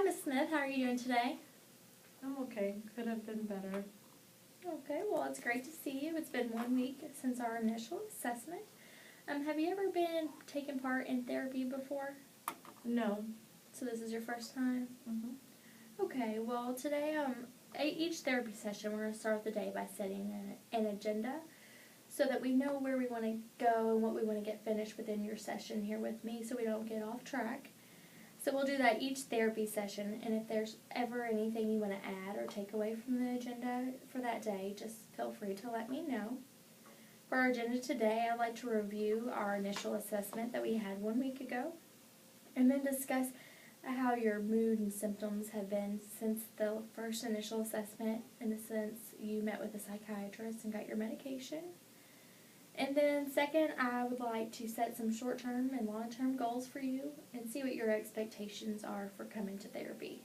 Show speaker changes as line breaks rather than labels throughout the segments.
Hi, Miss Smith. How are you doing today?
I'm okay. Could have been better.
Okay, well, it's great to see you. It's been 1 week since our initial assessment. Have you ever been taking part in therapy before?
No.
So this is your first time?
Mhm.
Okay, well, today, each therapy session, we're going to start the day by setting an agenda so that we know where we want to go and what we want to get finished within your session here with me so we don't get off track. So we'll do that each therapy session, and if there's ever anything you want to add or take away from the agenda for that day, just feel free to let me know. For our agenda today, I'd like to review our initial assessment that we had 1 week ago, and then discuss how your mood and symptoms have been since the first initial assessment, in the sense you met with a psychiatrist and got your medication. And then second, I would like to set some short-term and long-term goals for you and see what your expectations are for coming to therapy.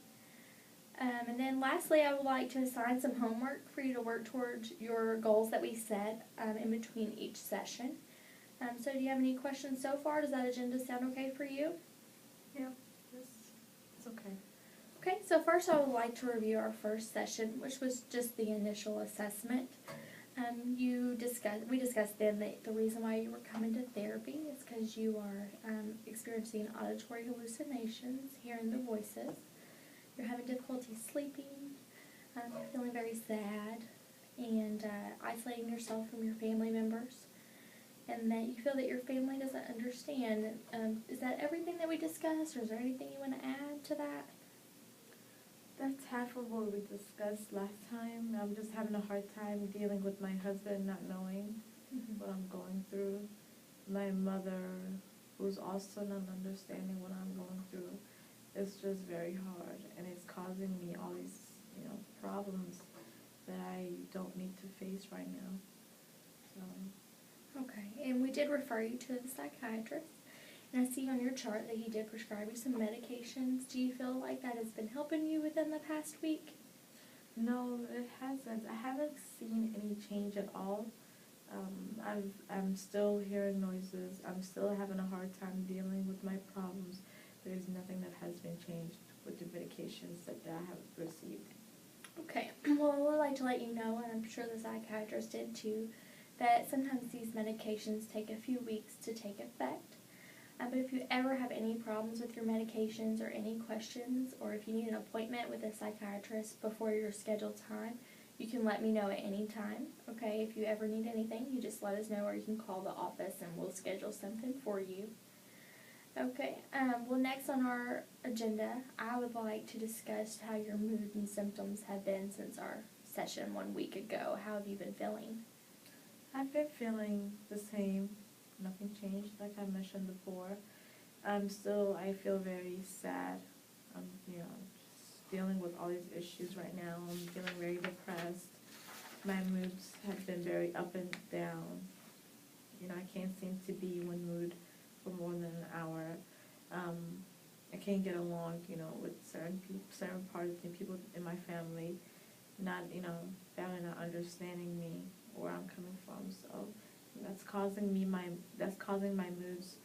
And then lastly, I would like to assign some homework for you to work towards your goals that we set in between each session. So do you have any questions so far? Does that agenda sound okay for you?
Yeah. It's okay.
Okay, so first I would like to review our first session, which was just the initial assessment. We discussed then that the reason why you were coming to therapy is because you are experiencing auditory hallucinations, hearing the voices. You're having difficulty sleeping, you're feeling very sad, and isolating yourself from your family members, and that you feel that your family doesn't understand. Is that everything that we discussed, or is there anything you want to add to that?
That's half of what we discussed last time. I'm just having a hard time dealing with my husband not knowing what I'm going through. My mother, who's also not understanding what I'm going through. It's just very hard, and it's causing me all these, problems that I don't need to face right now. So.
Okay, and we did refer you to the psychiatrist. And I see on your chart that he did prescribe you some medications. Do you feel like that has been helping you within the past week?
No, it hasn't. I haven't seen any change at all. I'm still hearing noises. I'm still having a hard time dealing with my problems. There's nothing that has been changed with the medications that I have received.
Okay, well, I would like to let you know, and I'm sure the psychiatrist did too, that sometimes these medications take a few weeks to take effect. But if you ever have any problems with your medications or any questions, or if you need an appointment with a psychiatrist before your scheduled time, you can let me know at any time. Okay, if you ever need anything, you just let us know, or you can call the office and we'll schedule something for you. Okay, well, next on our agenda, I would like to discuss how your mood and symptoms have been since our session 1 week ago. How have you been feeling?
I've been feeling the same. Nothing changed, like I mentioned before. I feel very sad. I'm, just dealing with all these issues right now. I'm feeling very depressed. My moods have been very up and down. I can't seem to be in one mood for more than an hour. I can't get along, with certain parts and people in my family. Family not understanding me, where I'm coming from. So that's causing my moods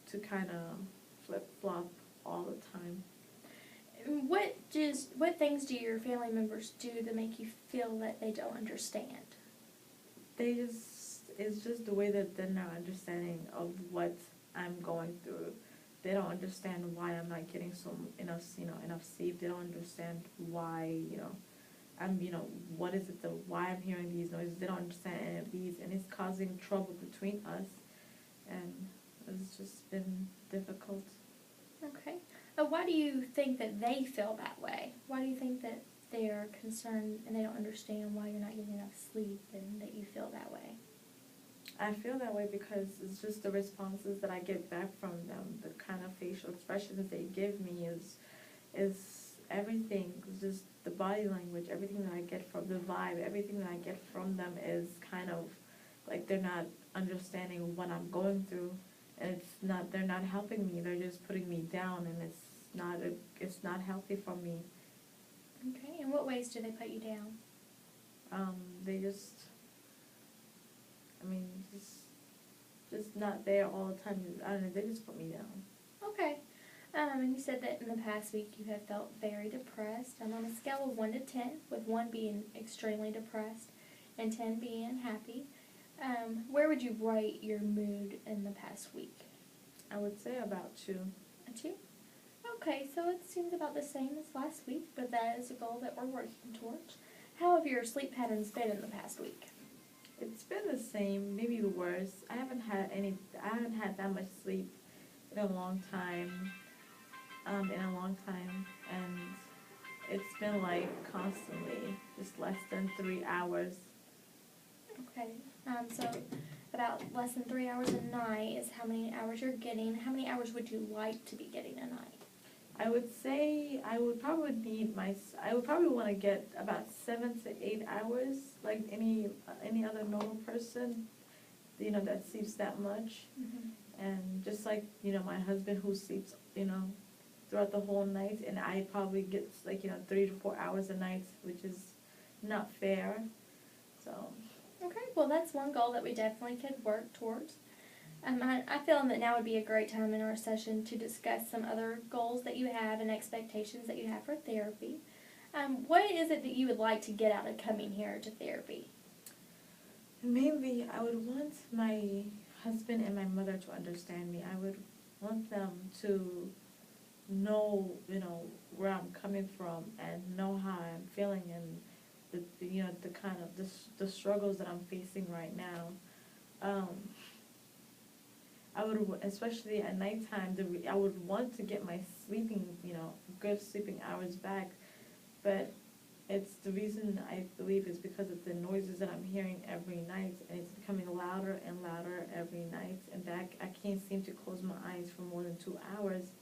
to kind of flip-flop all the time.
What things do your family members do to make you feel that they don't understand?
It's just the way that they're not understanding of what I'm going through. They don't understand why I'm not getting enough sleep. They don't understand why, what is it, why I'm hearing these noises. They don't understand any of these, and it's causing trouble between us, and it's just been difficult.
Okay. Why do you think that they feel that way? Why do you think that they are concerned and they don't understand why you're not getting enough sleep and that you feel that way?
I feel that way because it's just the responses that I get back from them, the kind of facial expressions they give me is everything. It's just the body language, everything that I get from the vibe, everything that I get from them is kind of like they're not understanding what I'm going through, and they're not helping me. They're just putting me down, and it's not healthy for me.
Okay, in what ways do they put you down?
They just not there all the time. I don't know, they just put me down.
Okay. And you said that in the past week you have felt very depressed. On a scale of 1 to 10, with 1 being extremely depressed and 10 being happy, where would you rate your mood in the past week?
I would say about 2.
A 2? Okay, so it seems about the same as last week, but that is a goal that we're working towards. How have your sleep patterns been in the past week?
It's been the same, maybe worse. I haven't had that much sleep in a long time. And it's been like constantly just less than 3 hours.
Okay, so about less than 3 hours a night is how many hours you're getting. How many hours would you like to be getting a night?
I would say I would probably want to get about 7 to 8 hours, like any other normal person, that sleeps that much.
Mm-hmm.
And just like, my husband who sleeps, throughout the whole night, and I probably get 3 to 4 hours a night, which is not fair. So.
Okay, well that's one goal that we definitely could work towards. I feel that now would be a great time in our session to discuss some other goals that you have and expectations that you have for therapy. What is it that you would like to get out of coming here to therapy?
Mainly, I would want my husband and my mother to understand me. I would want them to know, where I'm coming from and know how I'm feeling and the kind of the struggles that I'm facing right now. I would, especially at nighttime, I would want to get my sleeping, good sleeping hours back, but it's the reason I believe is because of the noises that I'm hearing every night, and it's becoming louder and louder every night, and that I can't seem to close my eyes for more than 2 hours.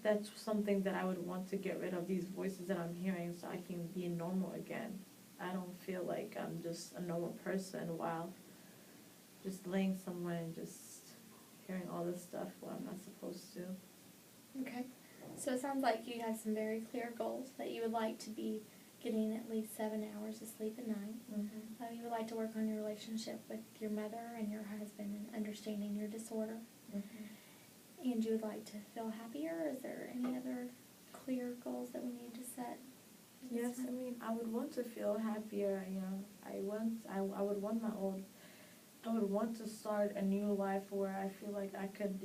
That's something that I would want to get rid of, these voices that I'm hearing, so I can be normal again. I don't feel like I'm just a normal person while just laying somewhere and just hearing all this stuff while I'm not supposed to.
Okay, so it sounds like you have some very clear goals that you would like to be getting at least 7 hours of sleep a night.
Mm-hmm.
You would like to work on your relationship with your mother and your husband and understanding your disorder.
Mm-hmm.
And you would like to feel happier? Is there any other clear goals that we need to set?
Yes, I would want to feel happier, I would want to start a new life where I feel like I could,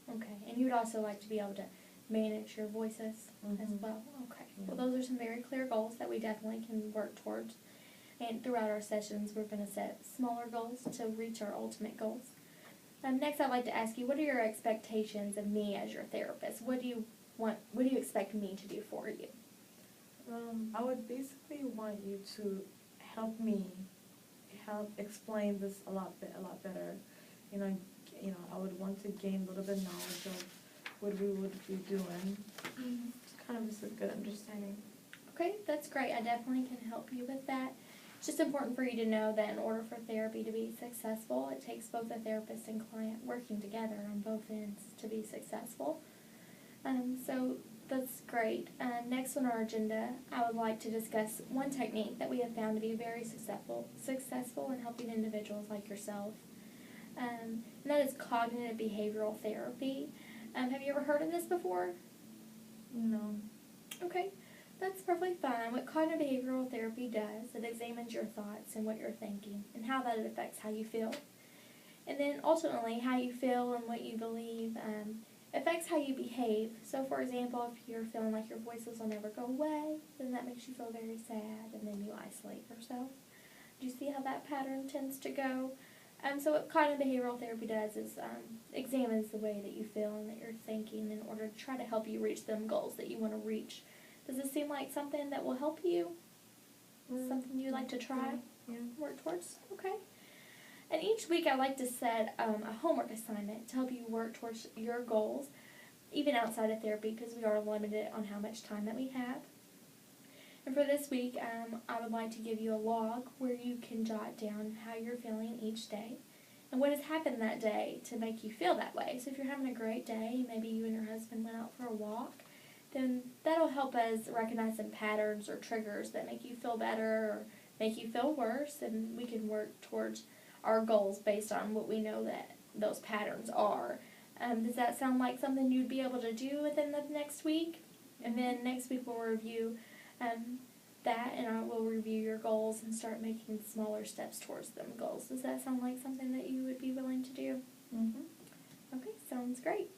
Okay, and you would also like to be able to manage your voices as well? Okay, well those are some very clear goals that we definitely can work towards. And throughout our sessions, we're going to set smaller goals to reach our ultimate goals. Next, I'd like to ask you, what are your expectations of me as your therapist? What do you expect me to do for you?
I would basically want you to help explain this a lot better. I would want to gain a little bit of knowledge of what we would be doing. It's kind of just a good understanding.
Okay, that's great. I definitely can help you with that. It's just important for you to know that in order for therapy to be successful, it takes both the therapist and client working together on both ends to be successful. So that's great. Next on our agenda, I would like to discuss one technique that we have found to be very successful in helping individuals like yourself. And that is cognitive behavioral therapy. Have you ever heard of this before?
No.
Okay, that's perfectly fine. What cognitive behavioral therapy does, it examines your thoughts and what you're thinking and how that affects how you feel. And then ultimately, how you feel and what you believe affects how you behave. So for example, if you're feeling like your voices will never go away, then that makes you feel very sad, and then you isolate yourself. Do you see how that pattern tends to go? So what cognitive behavioral therapy does is examines the way that you feel and that you're thinking in order to try to help you reach them goals that you want to reach. Does this seem like something that will help you? Something you'd like to try?
Yeah.
Work towards? Okay. And each week I like to set a homework assignment to help you work towards your goals, even outside of therapy, because we are limited on how much time that we have. And for this week, I would like to give you a log where you can jot down how you're feeling each day and what has happened that day to make you feel that way. So if you're having a great day, maybe you and your husband went out for a walk, then that'll help us recognize some patterns or triggers that make you feel better or make you feel worse, and we can work towards our goals based on what we know that those patterns are. Does that sound like something you'd be able to do within the next week? And then next week we'll review that, and I will review your goals and start making smaller steps towards them goals. Does that sound like something that you would be willing to do?
Mhm.
Okay, sounds great.